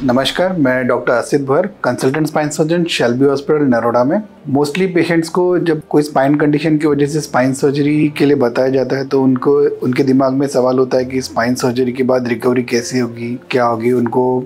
नमस्कार, मैं doctor Asit Bhar, consultant spine surgeon, Shalby hospital Naroda में। मोस्टली पेशेंट्स को जब कोई स्पाइन कंडीशन की वजह से स्पाइन सर्जरी के लिए बताया जाता है तो उनके दिमाग में सवाल होता है कि स्पाइन सर्जरी के बाद रिकवरी कैसी होगी, क्या होगी, उनको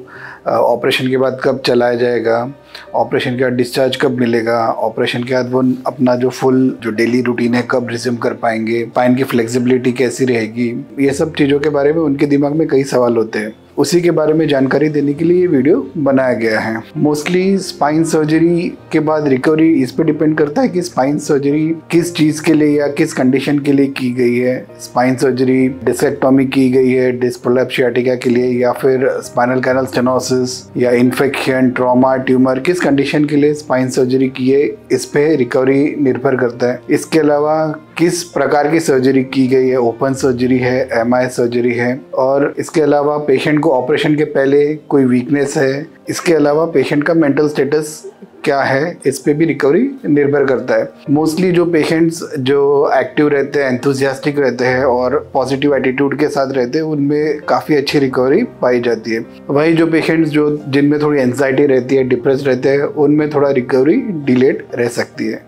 ऑपरेशन के बाद कब चलाया जाएगा, ऑपरेशन के बाद डिस्चार्ज कब मिलेगा, ऑपरेशन के बाद वो अपना जो डेली रूटीन है कब रिज्यूम कर पाएंगे, स्पाइन की फ्लेक्सिबिलिटी कैसी रहेगी। ये सब चीज़ों के बारे में उनके दिमाग में कई सवाल होते हैं। उसी के बारे में जानकारी देने के लिए ये वीडियो बनाया गया है। मोस्टली स्पाइन सर्जरी के बाद रिकवरी इस पे डिपेंड करता है कि स्पाइन सर्जरी किस चीज़ के लिए या किस कंडीशन के लिए की गई है। स्पाइन सर्जरी डिस्केक्टोमी की गई है डिस्क प्रोलैप्स सियाटिका के लिए, या फिर स्पाइनल कैनल स्टेनोसिस या इन्फेक्शन, ट्रॉमा, ट्यूमर, किस कंडीशन के लिए स्पाइन सर्जरी की है, इस पे रिकवरी निर्भर करता है। इसके अलावा किस प्रकार की सर्जरी की गई है, ओपन सर्जरी है, एमआई सर्जरी है, और इसके अलावा पेशेंट को ऑपरेशन के पहले कोई वीकनेस है, इसके अलावा पेशेंट का मेंटल स्टेटस क्या है, इस पे भी रिकवरी निर्भर करता है। मोस्टली जो पेशेंट्स जो एक्टिव रहते हैं, एंथुसियास्टिक रहते हैं और पॉजिटिव एटीट्यूड के साथ रहते हैं, उनमें काफ़ी अच्छी रिकवरी पाई जाती है। वही जो पेशेंट्स जिनमें थोड़ी एंजाइटी रहती है, डिप्रेस रहते हैं, उनमें थोड़ा रिकवरी डिलेड रह सकती है।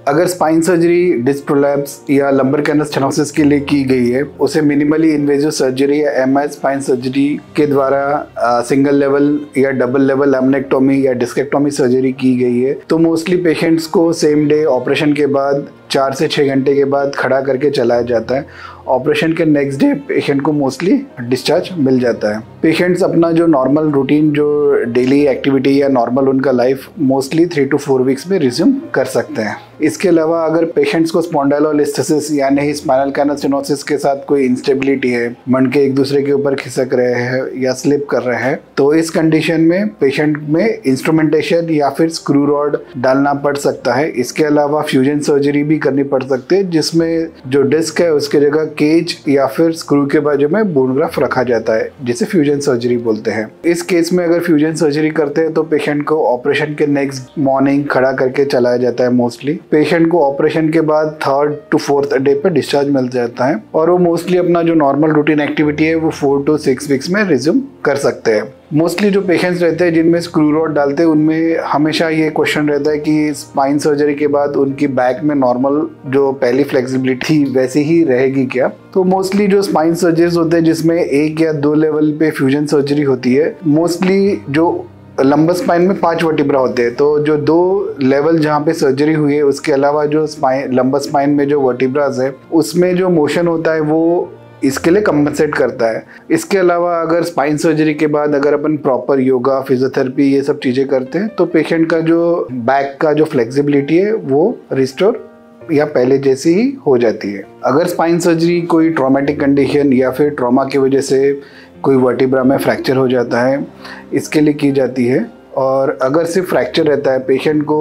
अगर स्पाइन सर्जरी डिस्क प्रोलैप्स या लंबर कैनल स्टेनोसिस के लिए की गई है, उसे मिनिमली इन्वेजिव सर्जरी या एमआई स्पाइन सर्जरी के द्वारा सिंगल लेवल या डबल लेवल लैमिनेक्टोमी या डिस्केक्टोमी सर्जरी की गई है, तो मोस्टली पेशेंट्स को सेम डे ऑपरेशन के बाद 4 से 6 घंटे के बाद खड़ा करके चलाया जाता है। ऑपरेशन के नेक्स्ट डे पेशेंट को मोस्टली डिस्चार्ज मिल जाता है। पेशेंट्स अपना जो नॉर्मल रूटीन, जो डेली एक्टिविटी या नॉर्मल उनका लाइफ मोस्टली 3 to 4 वीक्स में रिज्यूम कर सकते हैं। इसके अलावा अगर पेशेंट्स को स्पॉन्डाइलोलिस्थेसिस यानी स्पाइनल कैनल स्टेनोसिस के साथ कोई इंस्टेबिलिटी है, मणके एक दूसरे के ऊपर खिसक रहे हैं या स्लिप कर रहे हैं, तो इस कंडीशन में पेशेंट में इंस्ट्रूमेंटेशन या फिर स्क्रू रॉड डालना पड़ सकता है। इसके अलावा फ्यूजन सर्जरी भी करनी पड़ सकती है, जिसमें जो डिस्क है उसके जगह केज या फिर स्क्रू के बाजू में बोन ग्राफ्ट रखा जाता है, जिसे फ्यूजन सर्जरी बोलते हैं। इस केस में अगर फ्यूजन सर्जरी करते हैं तो पेशेंट को ऑपरेशन के नेक्स्ट मॉर्निंग खड़ा करके चलाया जाता है। मोस्टली पेशेंट को ऑपरेशन के बाद 3rd to 4th डे पे डिस्चार्ज मिल जाता है और वो मोस्टली अपना जो नॉर्मल रूटीन एक्टिविटी है वो 4 to 6 वीक्स में रिज्यूम कर सकते हैं। मोस्टली जो पेशेंट्स रहते हैं जिनमें स्क्रू रॉड डालते हैं, उनमें हमेशा ये क्वेश्चन रहता है कि स्पाइन सर्जरी के बाद उनकी बैक में नॉर्मल जो पहली फ्लेक्सिबिलिटी थी वैसी ही रहेगी क्या। तो मोस्टली जो स्पाइन सर्जरीज होते हैं जिसमें 1 या 2 लेवल पे फ्यूजन सर्जरी होती है, मोस्टली जो लंबर स्पाइन में 5 वर्टिब्रा होते हैं, तो जो 2 लेवल जहाँ पे सर्जरी हुई है उसके अलावा जो लंबर स्पाइन में जो वर्टिब्रास है उसमें जो मोशन होता है वो इसके लिए कंपनसेट करता है। इसके अलावा अगर स्पाइन सर्जरी के बाद अगर अपन प्रॉपर योगा, फिजियोथेरेपी ये सब चीज़ें करते हैं तो पेशेंट का जो बैक का जो फ्लेक्सिबिलिटी है वो रिस्टोर या पहले जैसी ही हो जाती है। अगर स्पाइन सर्जरी कोई ट्रॉमेटिक कंडीशन या फिर ट्रॉमा की वजह से कोई वर्टिब्रा में फ्रैक्चर हो जाता है, इसके लिए की जाती है। और अगर सिर्फ फ्रैक्चर रहता है, पेशेंट को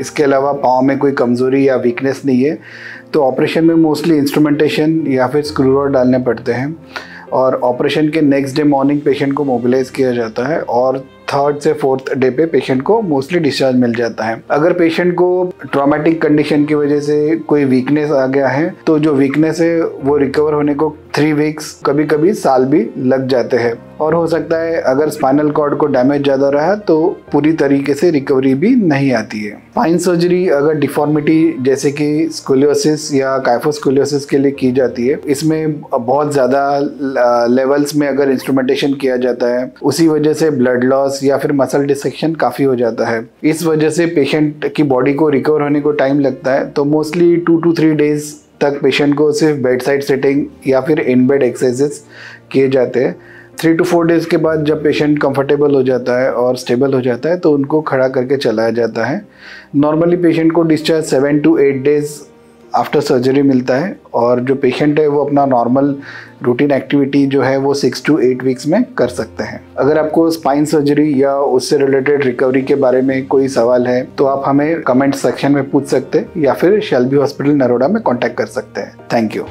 इसके अलावा पाँव में कोई कमज़ोरी या वीकनेस नहीं है, तो ऑपरेशन में मोस्टली इंस्ट्रूमेंटेशन या फिर स्क्रू रॉड डालने पड़ते हैं और ऑपरेशन के नेक्स्ट डे मॉर्निंग पेशेंट को मोबिलाइज किया जाता है और 3rd से 4th डे पे पेशेंट को मोस्टली डिस्चार्ज मिल जाता है। अगर पेशेंट को ट्रॉमेटिक कंडीशन की वजह से कोई वीकनेस आ गया है तो जो वीकनेस है वो रिकवर होने को 3 वीक्स, कभी कभी साल भी लग जाते हैं। और हो सकता है अगर स्पाइनल कॉर्ड को डैमेज ज़्यादा रहा तो पूरी तरीके से रिकवरी भी नहीं आती है। स्पाइन सर्जरी अगर डिफॉर्मिटी जैसे कि स्कोलियोसिस या काइफोस्कोलियोसिस के लिए की जाती है, इसमें बहुत ज़्यादा लेवल्स में अगर इंस्ट्रूमेंटेशन किया जाता है, उसी वजह से ब्लड लॉस या फिर मसल डिसेक्शन काफ़ी हो जाता है। इस वजह से पेशेंट की बॉडी को रिकवर होने को टाइम लगता है। तो मोस्टली 2 to 3 डेज तक पेशेंट को सिर्फ बेड साइड सेटिंग या फिर इन बेड एक्सरसाइजेस किए जाते हैं। 3 to 4 डेज़ के बाद जब पेशेंट कंफर्टेबल हो जाता है और स्टेबल हो जाता है तो उनको खड़ा करके चलाया जाता है। नॉर्मली पेशेंट को discharge 7 to 8 days after surgery मिलता है और जो पेशेंट है वो अपना नॉर्मल रूटीन एक्टिविटी जो है वो 6 to 8 वीक्स में कर सकते हैं। अगर आपको स्पाइन सर्जरी या उससे रिलेटेड रिकवरी के बारे में कोई सवाल है तो आप हमें कमेंट सेक्शन में पूछ सकते हैं या फिर शेल्बी हॉस्पिटल नरोडा में कॉन्टैक्ट कर सकते हैं। Thank you.